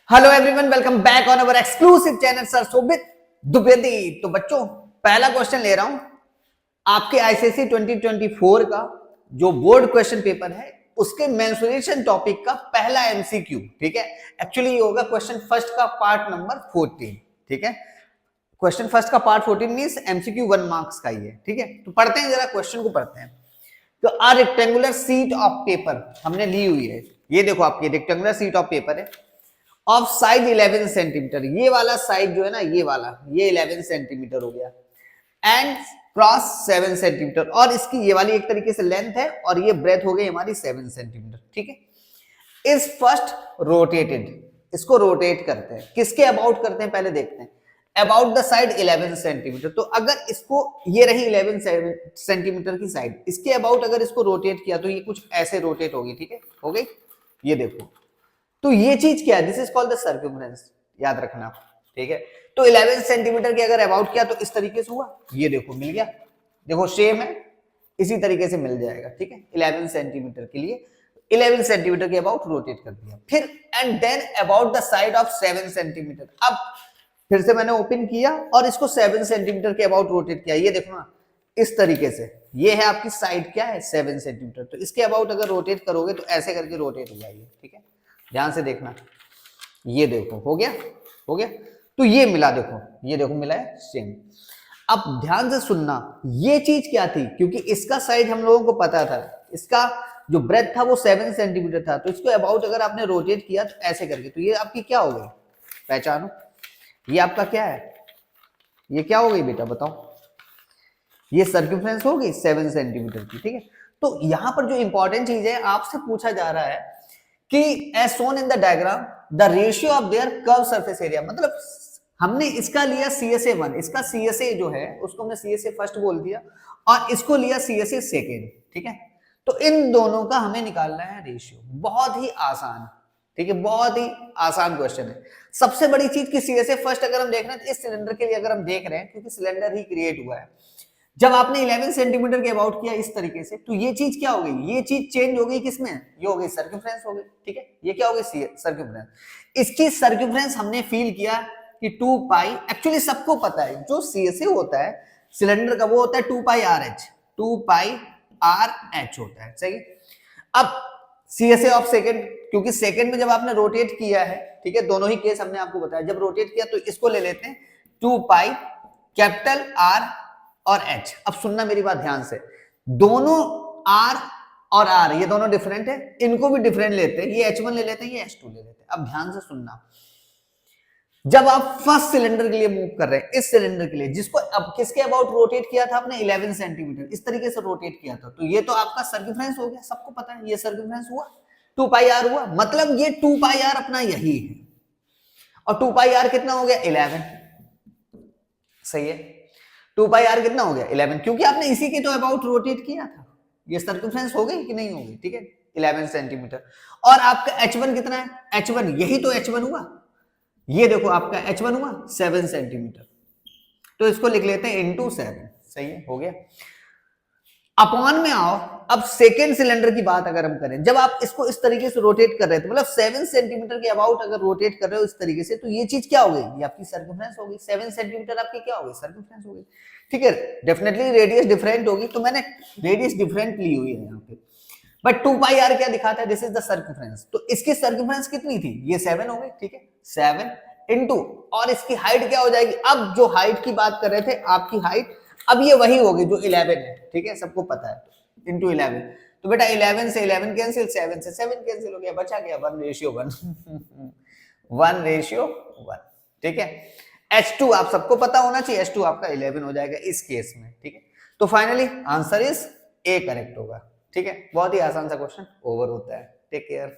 Hello everyone, welcome back on our exclusive channel sir Shobhit Dwivedi. तो बच्चों, पहला क्वेश्चन ले रहा हूं आपके आईसीएसई 2024 का जो बोर्ड क्वेश्चन पेपर है उसके मेंसुरेशन टॉपिक का पहला एमसीक्यू। ठीक है, एक्चुअली ये होगा क्वेश्चन फर्स्ट का पार्ट नंबर 14। ठीक है, क्वेश्चन फर्स्ट का पार्ट 14 मींस एमसीक्यू 1 मार्क्स का ही है। ठीक है, तो पढ़ते हैं, जरा क्वेश्चन को पढ़ते हैं। तो आ रेक्टेंगुलर सीट ऑफ पेपर हमने ली हुई है, ये देखो आपकी रेक्टेंगुलर सीट ऑफ पेपर है ऑफ साइज 11 सेंटीमीटर। ये वाला साइज जो है ना, ये वाला, ये 11 सेंटीमीटर हो गया एंड क्रॉस 7 सेंटीमीटर, और इसकी ये वाली एक तरीके से लेंथ है और ये ब्रेथ हो गई हमारी 7 सेंटीमीटर। ठीक है, इज फर्स्ट रोटेटेड, इसको रोटेट करते हैं, किसके अबाउट करते हैं पहले देखते हैं। अबाउट द साइड 11 सेंटीमीटर, तो अगर इसको, ये रही 11 सेंटीमीटर की साइड, इसके अबाउट अगर इसको रोटेट किया तो ये कुछ ऐसे रोटेट होगी। ठीक है, हो गई, ये देखो। तो ये चीज क्या है, this is called the circumference, याद रखना। ठीक है, तो 11 सेंटीमीटर के अगर अबाउट किया तो इस तरीके से हुआ, ये देखो मिल गया, देखो सेम है, इसी तरीके से मिल जाएगा। ठीक है, 11 सेंटीमीटर के लिए 11 सेंटीमीटर के अबाउट रोटेट कर दिया, फिर and then about the side of 7 centimetre. अब फिर से मैंने ओपन किया और इसको 7 सेंटीमीटर के अबाउट रोटेट किया, ये देखो ना इस तरीके से, ये है आपकी साइड क्या है 7 सेंटीमीटर, तो इसके अबाउट अगर रोटेट करोगे तो ऐसे करके रोटेट हो जाएगी। ठीक है, ध्यान से देखना, ये देखो हो गया, हो गया। तो ये मिला, देखो ये देखो मिला है सेम। अब ध्यान से सुनना, ये चीज क्या थी, क्योंकि इसका साइज हम लोगों को पता था, इसका जो ब्रेथ था वो 7 सेंटीमीटर था, तो इसको अबाउट अगर आपने रोटेट किया तो ऐसे करके, तो ये आपकी क्या हो गई, पहचानो, ये आपका क्या है, ये क्या हो गई बेटा बताओ, ये सर्कमफ्रेंस हो गई 7 सेंटीमीटर की। ठीक है, तो यहां पर जो इंपॉर्टेंट चीज है, आपसे पूछा जा रहा है कि as shown in the diagram the ratio of their curve surface area, मतलब हमने इसका लिया CSA 1, इसका CSA जो है उसको हमने CSA फर्स्ट बोल दिया और इसको लिया CSA सेकेंड। ठीक है, तो इन दोनों का हमें निकालना है रेशियो, बहुत ही आसान। ठीक है, बहुत ही आसान क्वेश्चन है। सबसे बड़ी चीज की CSA फर्स्ट अगर हम देख रहे हैं तो इस सिलेंडर के लिए अगर हम देख रहे हैं, क्योंकि सिलेंडर ही क्रिएट हुआ है, जब आपने 11 सेंटीमीटर के अबाउट किया इस तरीके से, तो ये चीज क्या हो गई, ये चीज चेंज हो गई किसमें, ये हो गई सर्कमफ्रेंस हो गई। ठीक है, ये क्या हो गई सर्कमफ्रेंस, इसकी सर्कमफ्रेंस हमने फील किया कि 2 पाई, एक्चुअली सबको पता है जो CSA होता है सिलेंडर का वो होता है 2 पाई RH, 2 पाई RH होता है। सही, अब CSA ऑफ सेकंड, क्योंकि सेकंड में जब आपने रोटेट किया है, ठीक है, दोनों ही केस हमने आपको बताया, जब रोटेट किया तो इसको ले लेते हैं 2 पाई कैपिटल R और H। अब सुनना मेरी बात ध्यान से, दोनों R और R ये दोनों डिफरेंट है, इनको भी डिफरेंट लेते हैं, ये H1 ले लेते हैं, ये H2 ले लेते हैं। अब ध्यान से सुनना, जब आप फर्स्ट सिलेंडर के लिए मूव कर रहे हैं, इस सिलेंडर के लिए जिसको अब किसके अबाउट रोटेट किया था आपने 11 सेंटीमीटर, इस तरीके से रोटेट किया था, तो ये तो आपका सर्कमफ्रेंस हो गया, सबको पता है ये सर्कमफ्रेंस हुआ, 2 पाई R हुआ, मतलब ये 2 पाई R अपना यही है, और 2 पाई R कितना हो गया 11। सही है, 2 पाई R कितना हो गया 11, क्योंकि आपने इसी के तो अबाउट रोटेट किया था, ये सर्कमफ्रेंस हो गई कि नहीं होगी। ठीक है, 11 सेंटीमीटर, और आपका H1 कितना है, H1 यही तो H1 हुआ, ये देखो आपका H1 हुआ 7 सेंटीमीटर, तो इसको लिख लेते हैं इंटू 7। सही है, हो गया। अपॉन में आओ, अब सेकेंड सिलेंडर की बात अगर हम करें, जब आप इसको इस तरीके से रोटेट कर रहे थे, मतलब 7 सेंटीमीटर के अबाउट अगर रोटेट कर रहे हो इस तरीके से, तो ये चीज क्या हो गई, ये आपकी सर्कमफ्रेंस हो गई, 7 सेंटीमीटर आपकी क्या हो गई, सर्कमफ्रेंस हो गई। ठीक है, डेफिनेटली रेडियस डिफरेंट होगी, तो मैंने रेडियस डिफरेंट ली हुई है यहाँ पे, बट 2 पाई R क्या दिखाता है, दिस इज द सर्कमफ्रेंस, तो इसकी सर्कमफ्रेंस कितनी थी, ये 7 हो गई। ठीक है, 7 इंटू, और इसकी हाइट क्या हो जाएगी, अब जो हाइट की बात कर रहे थे आपकी हाइट, अब ये वही होगी जो 11 है। ठीक है, सबको पता है, इंटू 11, तो बेटा 11 से 11 कैंसिल, 7 से 7 कैंसिल हो गया, बचा गया 1:1 1:1। ठीक है, H2 आप सबको पता होना चाहिए, H2 आपका 11 हो जाएगा इस केस में। ठीक है, तो finally answer is A correct होगा। ठीक है, बहुत ही आसान सा क्वेश्चन ओवर होता है। Take care.